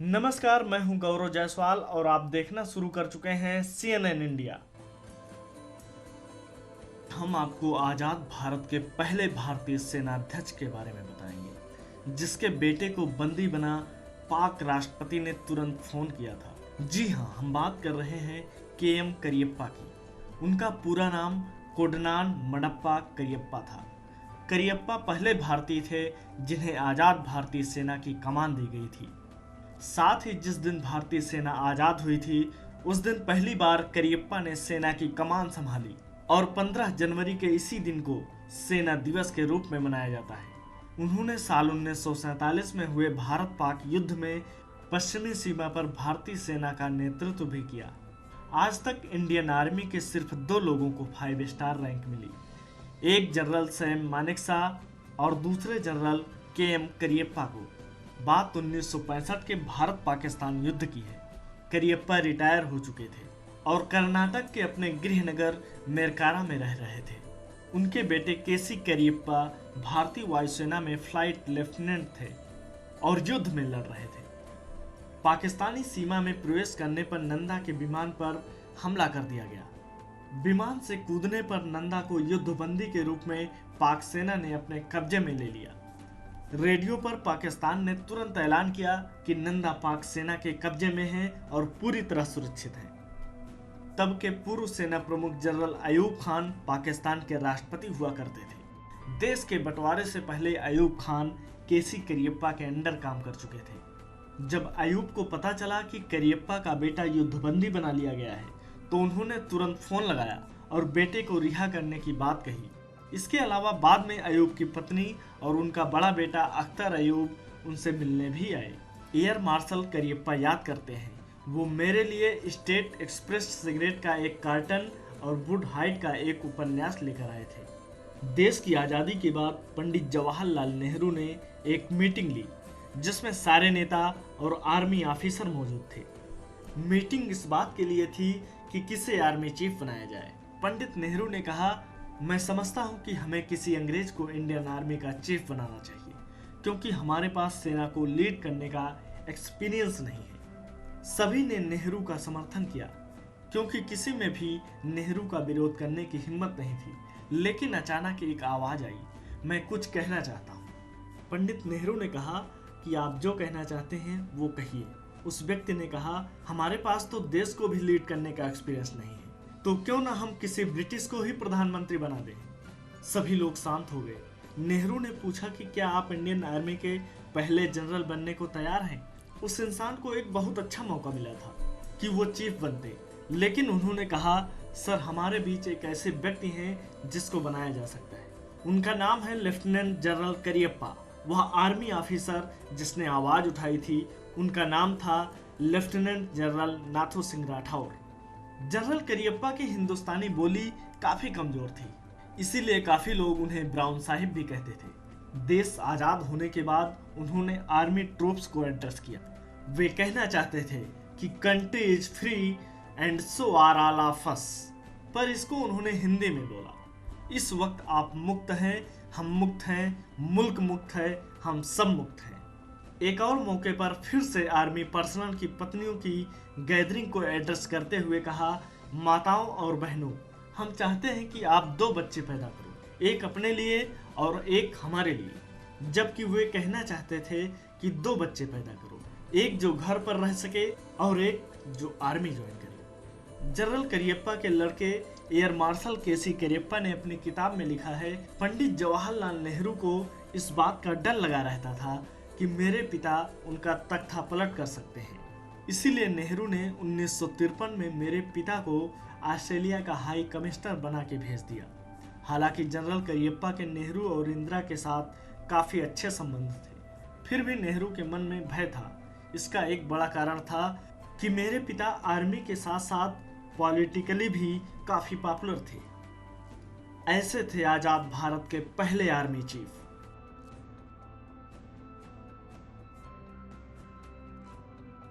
नमस्कार, मैं हूं गौरव जायसवाल और आप देखना शुरू कर चुके हैं CNN इंडिया। हम आपको आजाद भारत के पहले भारतीय सेनाध्यक्ष के बारे में बताएंगे, जिसके बेटे को बंदी बना पाक राष्ट्रपति ने तुरंत फोन किया था। जी हां, हम बात कर रहे हैं KM करियप्पा की। उनका पूरा नाम कोडनान मडप्पा करियप्पा था। करियप्पा पहले भारतीय थे जिन्हें आजाद भारतीय सेना की कमान दी गई थी। साथ ही जिस दिन भारतीय सेना आजाद हुई थी, उस दिन पहली बार करियप्पा ने सेना की कमान संभाली और 15 जनवरी के इसी दिन को सेना दिवस के रूप में मनाया जाता है। उन्होंने साल 1947 में हुए भारत पाक युद्ध में पश्चिमी सीमा पर भारतीय सेना का नेतृत्व भी किया। आज तक इंडियन आर्मी के सिर्फ 2 लोगों को 5 स्टार रैंक मिली, एक जनरल सैम मानेकशॉ और दूसरे जनरल KM करियप्पा को। बात 1965 के भारत पाकिस्तान युद्ध की है। करियप्पा रिटायर हो चुके थे और कर्नाटक के अपने गृहनगर मेरकारा में रह रहे थे। उनके बेटे KC करियप्पा भारतीय वायुसेना में फ्लाइट लेफ्टिनेंट थे और युद्ध में लड़ रहे थे। पाकिस्तानी सीमा में प्रवेश करने पर नंदा के विमान पर हमला कर दिया गया। विमान से कूदने पर नंदा को युद्धबंदी के रूप में पाक सेना ने अपने कब्जे में ले लिया। रेडियो पर पाकिस्तान ने तुरंत ऐलान किया कि नंदा पाक सेना के कब्जे में है और पूरी तरह सुरक्षित है। तब के पूर्व सेना प्रमुख जनरल अयूब खान पाकिस्तान के राष्ट्रपति हुआ करते थे। देश के बंटवारे से पहले अयूब खान KC करियप्पा के अंडर काम कर चुके थे। जब अयूब को पता चला कि करियप्पा का बेटा युद्धबंदी बना लिया गया है, तो उन्होंने तुरंत फोन लगाया और बेटे को रिहा करने की बात कही। इसके अलावा बाद में अयूब की पत्नी और उनका बड़ा बेटा अख्तर अयूब उनसे मिलने भी आए। एयर मार्शल करियप्पा याद करते हैं, वो मेरे लिए स्टेट एक्सप्रेस सिगरेट का एक कार्टन और वुड हाइट का एक उपन्यास लेकर आए थे। देश की आज़ादी के बाद पंडित जवाहरलाल नेहरू ने एक मीटिंग ली, जिसमें सारे नेता और आर्मी ऑफिसर मौजूद थे। मीटिंग इस बात के लिए थी कि किसे आर्मी चीफ बनाया जाए। पंडित नेहरू ने कहा, मैं समझता हूं कि हमें किसी अंग्रेज को इंडियन आर्मी का चीफ बनाना चाहिए, क्योंकि हमारे पास सेना को लीड करने का एक्सपीरियंस नहीं है। सभी ने नेहरू का समर्थन किया, क्योंकि किसी में भी नेहरू का विरोध करने की हिम्मत नहीं थी। लेकिन अचानक एक आवाज आई, मैं कुछ कहना चाहता हूँ। पंडित नेहरू ने कहा कि आप जो कहना चाहते हैं वो कहिए। उस व्यक्ति ने कहा, हमारे पास तो देश को भी लीड करने का एक्सपीरियंस नहीं है, तो क्यों ना हम किसी ब्रिटिश को ही प्रधानमंत्री बना दें। सभी लोग शांत हो गए। नेहरू ने पूछा कि क्या आप इंडियन आर्मी के पहले जनरल बनने को तैयार हैं? उस इंसान को एक बहुत अच्छा मौका मिला था कि वो चीफ बनते, लेकिन उन्होंने कहा, सर, हमारे बीच एक ऐसे व्यक्ति हैं जिसको बनाया जा सकता है। उनका नाम है लेफ्टिनेंट जनरल करियप्पा। वह आर्मी ऑफिसर जिसने आवाज उठाई थी, उनका नाम था lieutenant general Nathu Singh Rathore. General Cariappa की हिंदुस्तानी बोली काफी कमजोर थी, इसीलिए काफी लोग उन्हें ब्राउन साहिब भी कहते थे। देश आजाद होने के बाद उन्होंने आर्मी ट्रूप्स को एड्रेस किया। वे कहना चाहते थे कि country is free and so are all of us, पर इसको उन्होंने हिंदी में बोला। इस वक्त आप मुक्त हैं, हम मुक्त हैं, मुल्क मुक्त है, हम सब मुक्त हैं। एक और मौके पर फिर से आर्मी पर्सनल की पत्नियों की गैदरिंग को एड्रेस करते हुए कहा, माताओं और बहनों, हम चाहते हैं कि आप 2 बच्चे पैदा करो, एक अपने लिए और एक हमारे लिए। जबकि वे कहना चाहते थे कि 2 बच्चे पैदा करो, एक जो घर पर रह सके और एक जो आर्मी ज्वाइन करे। जनरल करियप्पा के लड़के एयर मार्शल KC करियप्पा ने अपनी किताब में लिखा है, पंडित जवाहरलाल नेहरू को इस बात का डर लगा रहता था कि मेरे पिता उनका तख्ता पलट कर सकते हैं। इसीलिए नेहरू ने 1953 में मेरे पिता को ऑस्ट्रेलिया का हाई कमिश्नर बना के भेज दिया। हालांकि जनरल करियप्पा के नेहरू और इंदिरा के साथ काफ़ी अच्छे संबंध थे, फिर भी नेहरू के मन में भय था। इसका एक बड़ा कारण था कि मेरे पिता आर्मी के साथ साथ पॉलिटिकली भी काफ़ी पॉपुलर थे। ऐसे थे आज़ाद भारत के पहले आर्मी चीफ।